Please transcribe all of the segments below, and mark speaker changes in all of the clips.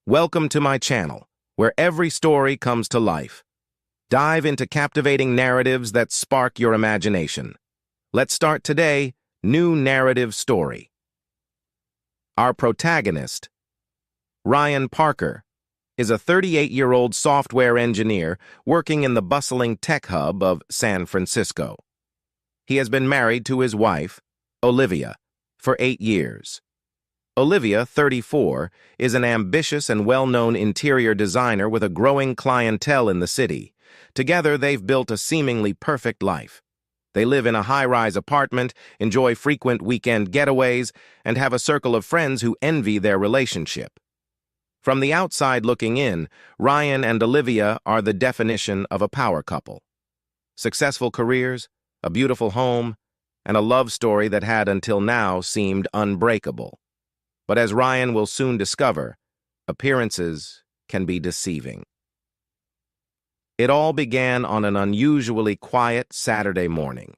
Speaker 1: Welcome to my channel, where every story comes to life. Dive into captivating narratives that spark your imagination. Let's start today, new narrative story. Our protagonist, Ryan Parker, is a 38-year-old software engineer working in the bustling tech hub of San Francisco. He has been married to his wife, Olivia, for 8 years. Olivia, 34, is an ambitious and well-known interior designer with a growing clientele in the city. Together, they've built a seemingly perfect life. They live in a high-rise apartment, enjoy frequent weekend getaways, and have a circle of friends who envy their relationship. From the outside looking in, Ryan and Olivia are the definition of a power couple. Successful careers, a beautiful home, and a love story that had until now seemed unbreakable. But as Ryan will soon discover, appearances can be deceiving. It all began on an unusually quiet Saturday morning.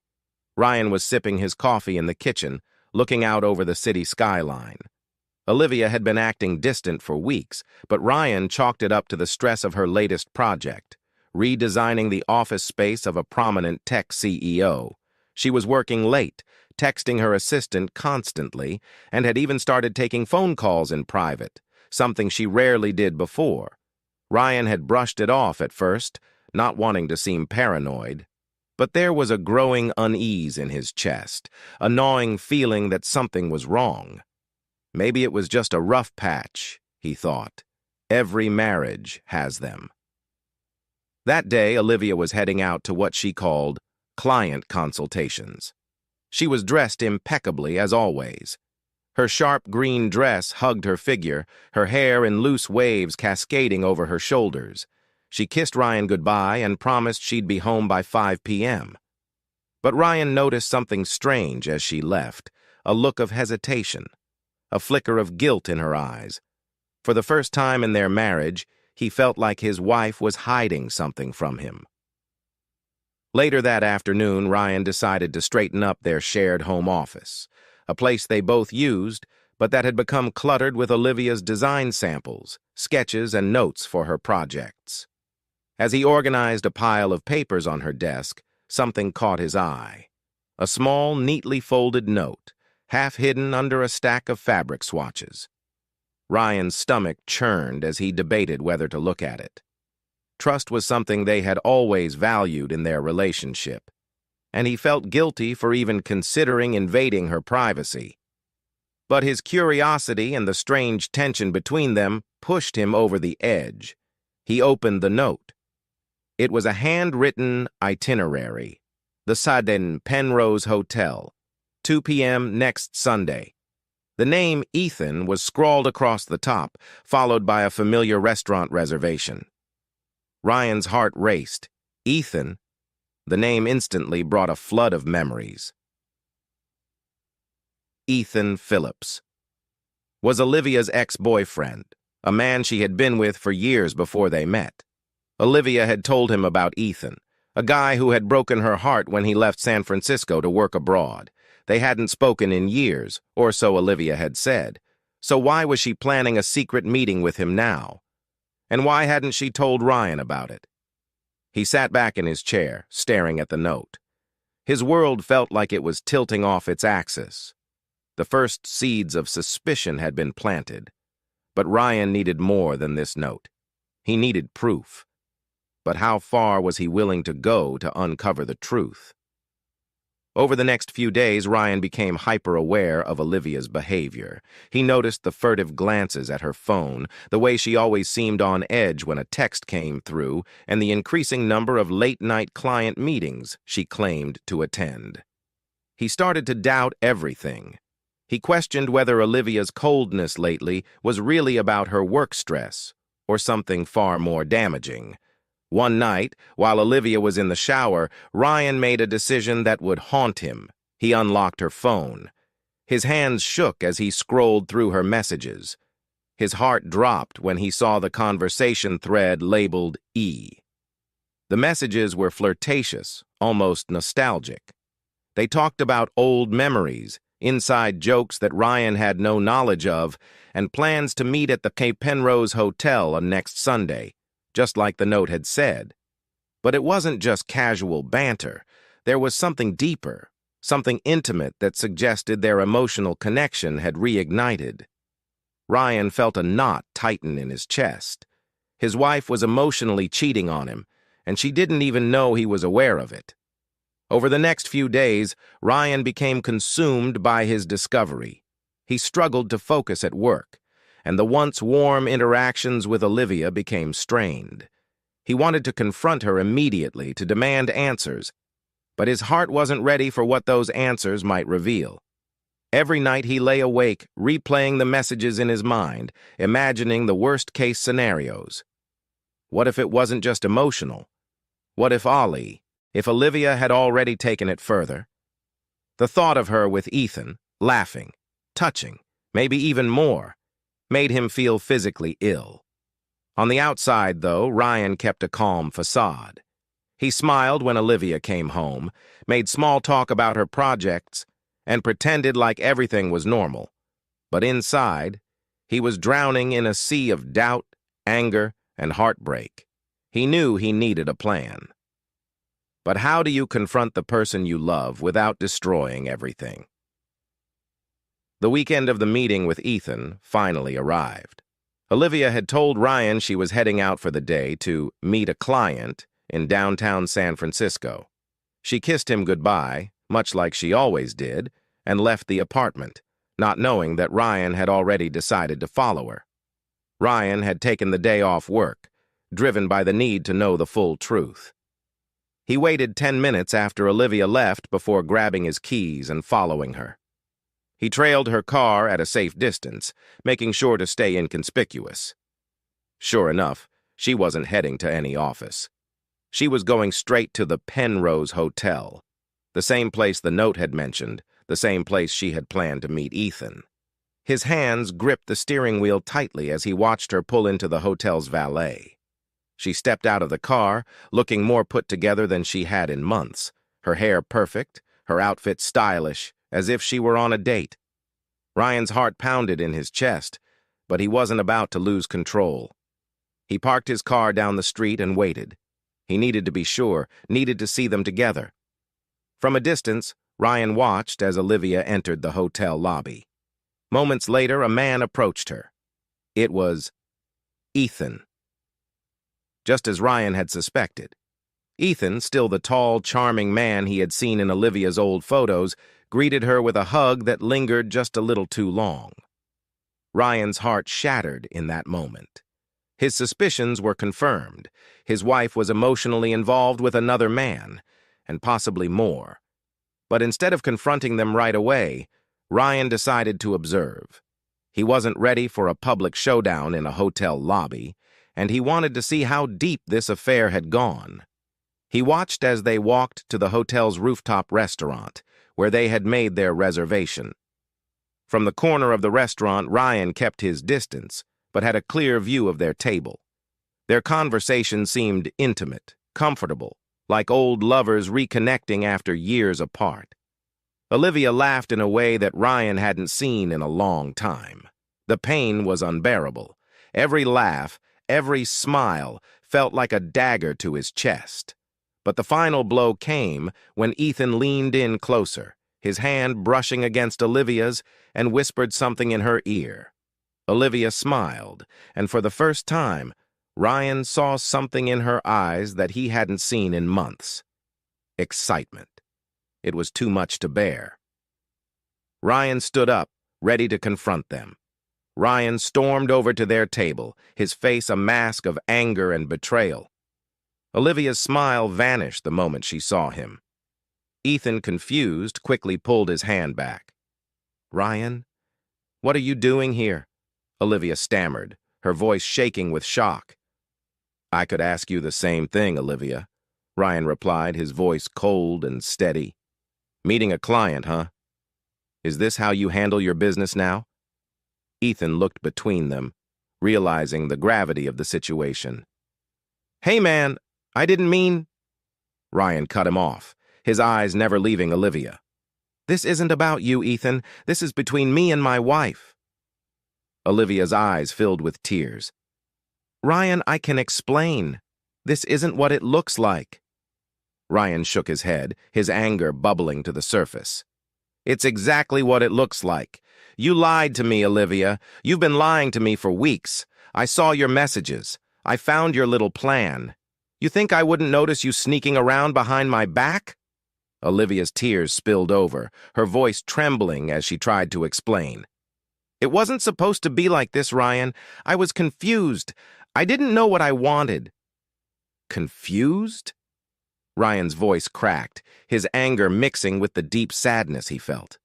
Speaker 1: Ryan was sipping his coffee in the kitchen, looking out over the city skyline. Olivia had been acting distant for weeks, but Ryan chalked it up to the stress of her latest project, redesigning the office space of a prominent tech CEO. She was working late, texting her assistant constantly, and had even started taking phone calls in private, something she rarely did before. Ryan had brushed it off at first, not wanting to seem paranoid. But there was a growing unease in his chest, a gnawing feeling that something was wrong. Maybe it was just a rough patch, he thought. Every marriage has them. That day, Olivia was heading out to what she called client consultations. She was dressed impeccably, as always. Her sharp green dress hugged her figure, her hair in loose waves cascading over her shoulders. She kissed Ryan goodbye and promised she'd be home by 5 p.m. But Ryan noticed something strange as she left, a look of hesitation, a flicker of guilt in her eyes. For the first time in their marriage, he felt like his wife was hiding something from him. Later that afternoon, Ryan decided to straighten up their shared home office, a place they both used, but that had become cluttered with Olivia's design samples, sketches, and notes for her projects. As he organized a pile of papers on her desk, something caught his eye. A small, neatly folded note, half hidden under a stack of fabric swatches. Ryan's stomach churned as he debated whether to look at it. Trust was something they had always valued in their relationship, and he felt guilty for even considering invading her privacy. But his curiosity and the strange tension between them pushed him over the edge. He opened the note. It was a handwritten itinerary. The Sudden Penrose Hotel, 2 p.m. next Sunday. The name Ethan was scrawled across the top, followed by a familiar restaurant reservation. Ryan's heart raced. Ethan, the name instantly brought a flood of memories. Ethan Phillips was Olivia's ex-boyfriend, a man she had been with for years before they met. Olivia had told him about Ethan, a guy who had broken her heart when he left San Francisco to work abroad. They hadn't spoken in years, or so Olivia had said. So why was she planning a secret meeting with him now? And why hadn't she told Ryan about it? He sat back in his chair, staring at the note. His world felt like it was tilting off its axis. The first seeds of suspicion had been planted. But Ryan needed more than this note. He needed proof. But how far was he willing to go to uncover the truth? Over the next few days, Ryan became hyper-aware of Olivia's behavior. He noticed the furtive glances at her phone, the way she always seemed on edge when a text came through, and the increasing number of late-night client meetings she claimed to attend. He started to doubt everything. He questioned whether Olivia's coldness lately was really about her work stress, or something far more damaging. One night, while Olivia was in the shower, Ryan made a decision that would haunt him. He unlocked her phone. His hands shook as he scrolled through her messages. His heart dropped when he saw the conversation thread labeled E. The messages were flirtatious, almost nostalgic. They talked about old memories, inside jokes that Ryan had no knowledge of, and plans to meet at the Cape Penrose Hotel on next Sunday, just like the note had said. But it wasn't just casual banter. There was something deeper, something intimate that suggested their emotional connection had reignited. Ryan felt a knot tighten in his chest. His wife was emotionally cheating on him, and she didn't even know he was aware of it. Over the next few days, Ryan became consumed by his discovery. He struggled to focus at work, and the once warm interactions with Olivia became strained. He wanted to confront her immediately, to demand answers, but his heart wasn't ready for what those answers might reveal. Every night he lay awake, replaying the messages in his mind, imagining the worst-case scenarios. What if it wasn't just emotional? What if Olivia had already taken it further? The thought of her with Ethan, laughing, touching, maybe even more, made him feel physically ill. On the outside, though, Ryan kept a calm facade. He smiled when Olivia came home, made small talk about her projects, and pretended like everything was normal. But inside, he was drowning in a sea of doubt, anger, and heartbreak. He knew he needed a plan. But how do you confront the person you love without destroying everything? The weekend of the meeting with Ethan finally arrived. Olivia had told Ryan she was heading out for the day to meet a client in downtown San Francisco. She kissed him goodbye, much like she always did, and left the apartment, not knowing that Ryan had already decided to follow her. Ryan had taken the day off work, driven by the need to know the full truth. He waited 10 minutes after Olivia left before grabbing his keys and following her. He trailed her car at a safe distance, making sure to stay inconspicuous. Sure enough, she wasn't heading to any office. She was going straight to the Penrose Hotel, the same place the note had mentioned, the same place she had planned to meet Ethan. His hands gripped the steering wheel tightly as he watched her pull into the hotel's valet. She stepped out of the car, looking more put together than she had in months, her hair perfect, her outfit stylish, as if she were on a date. Ryan's heart pounded in his chest, but he wasn't about to lose control. He parked his car down the street and waited. He needed to be sure, needed to see them together. From a distance, Ryan watched as Olivia entered the hotel lobby. Moments later, a man approached her. It was Ethan. Just as Ryan had suspected. Ethan, still the tall, charming man he had seen in Olivia's old photos, greeted her with a hug that lingered just a little too long. Ryan's heart shattered in that moment. His suspicions were confirmed. His wife was emotionally involved with another man, and possibly more. But instead of confronting them right away, Ryan decided to observe. He wasn't ready for a public showdown in a hotel lobby, and he wanted to see how deep this affair had gone. He watched as they walked to the hotel's rooftop restaurant, where they had made their reservation. From the corner of the restaurant, Ryan kept his distance, but had a clear view of their table. Their conversation seemed intimate, comfortable, like old lovers reconnecting after years apart. Olivia laughed in a way that Ryan hadn't seen in a long time. The pain was unbearable. Every laugh, every smile felt like a dagger to his chest. But the final blow came when Ethan leaned in closer, his hand brushing against Olivia's, and whispered something in her ear. Olivia smiled, and for the first time, Ryan saw something in her eyes that he hadn't seen in months. Excitement. It was too much to bear. Ryan stood up, ready to confront them. Ryan stormed over to their table, his face a mask of anger and betrayal. Olivia's smile vanished the moment she saw him. Ethan, confused, quickly pulled his hand back. "Ryan, what are you doing here?" Olivia stammered, her voice shaking with shock. "I could ask you the same thing, Olivia," Ryan replied, his voice cold and steady. "Meeting a client, huh? Is this how you handle your business now?" Ethan looked between them, realizing the gravity of the situation. "Hey, man, I didn't mean—" Ryan cut him off, his eyes never leaving Olivia. This isn't about you, Ethan. This is between me and my wife. Olivia's eyes filled with tears. Ryan, I can explain. This isn't what it looks like. Ryan shook his head, his anger bubbling to the surface. It's exactly what it looks like. You lied to me, Olivia. You've been lying to me for weeks. I saw your messages. I found your little plan. You think I wouldn't notice you sneaking around behind my back? Olivia's tears spilled over, her voice trembling as she tried to explain. It wasn't supposed to be like this, Ryan. I was confused. I didn't know what I wanted. Confused? Ryan's voice cracked, his anger mixing with the deep sadness he felt.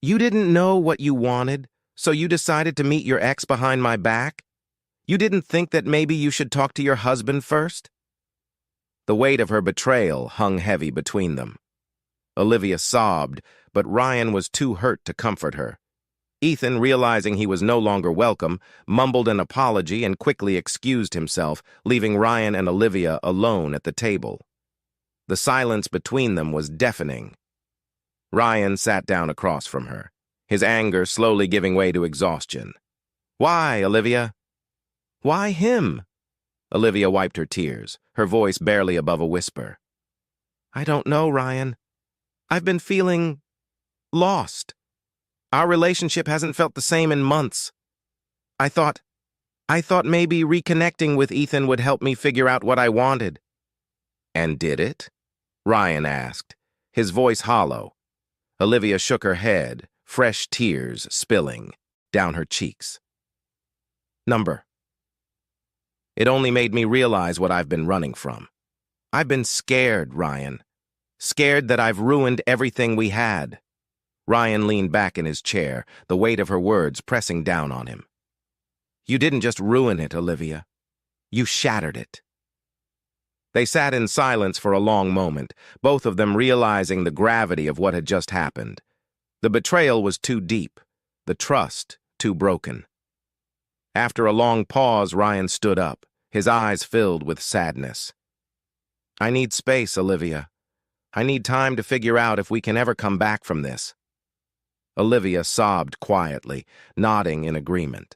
Speaker 1: You didn't know what you wanted, so you decided to meet your ex behind my back? You didn't think that maybe you should talk to your husband first? The weight of her betrayal hung heavy between them. Olivia sobbed, but Ryan was too hurt to comfort her. Ethan, realizing he was no longer welcome, mumbled an apology and quickly excused himself, leaving Ryan and Olivia alone at the table. The silence between them was deafening. Ryan sat down across from her, his anger slowly giving way to exhaustion. Why, Olivia? Why him? Olivia wiped her tears, her voice barely above a whisper. I don't know, Ryan. I've been feeling lost. Our relationship hasn't felt the same in months. I thought maybe reconnecting with Ethan would help me figure out what I wanted. And did it? Ryan asked, his voice hollow. Olivia shook her head, fresh tears spilling down her cheeks. It only made me realize what I've been running from. I've been scared, Ryan. Scared that I've ruined everything we had. Ryan leaned back in his chair, the weight of her words pressing down on him. You didn't just ruin it, Olivia. You shattered it. They sat in silence for a long moment, both of them realizing the gravity of what had just happened. The betrayal was too deep, the trust too broken. After a long pause, Ryan stood up, his eyes filled with sadness. I need space, Olivia. I need time to figure out if we can ever come back from this. Olivia sobbed quietly, nodding in agreement.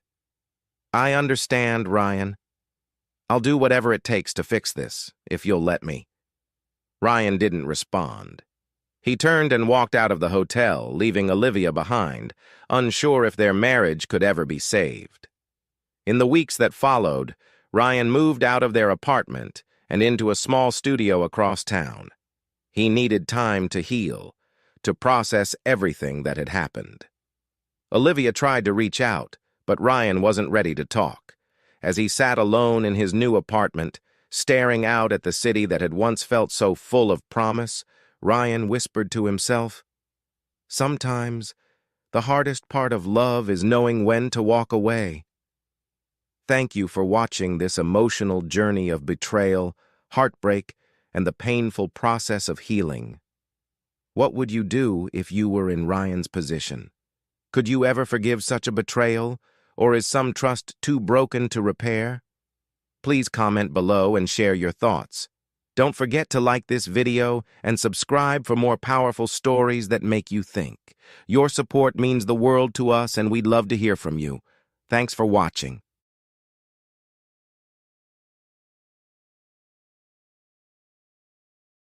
Speaker 1: I understand, Ryan. I'll do whatever it takes to fix this, if you'll let me. Ryan didn't respond. He turned and walked out of the hotel, leaving Olivia behind, unsure if their marriage could ever be saved. In the weeks that followed, Ryan moved out of their apartment and into a small studio across town. He needed time to heal, to process everything that had happened. Olivia tried to reach out, but Ryan wasn't ready to talk. As he sat alone in his new apartment, staring out at the city that had once felt so full of promise, Ryan whispered to himself, sometimes the hardest part of love is knowing when to walk away. Thank you for watching this emotional journey of betrayal, heartbreak, and the painful process of healing. What would you do if you were in Ryan's position? Could you ever forgive such a betrayal, or is some trust too broken to repair? Please comment below and share your thoughts. Don't forget to like this video and subscribe for more powerful stories that make you think. Your support means the world to us, and we'd love to hear from you. Thanks for watching.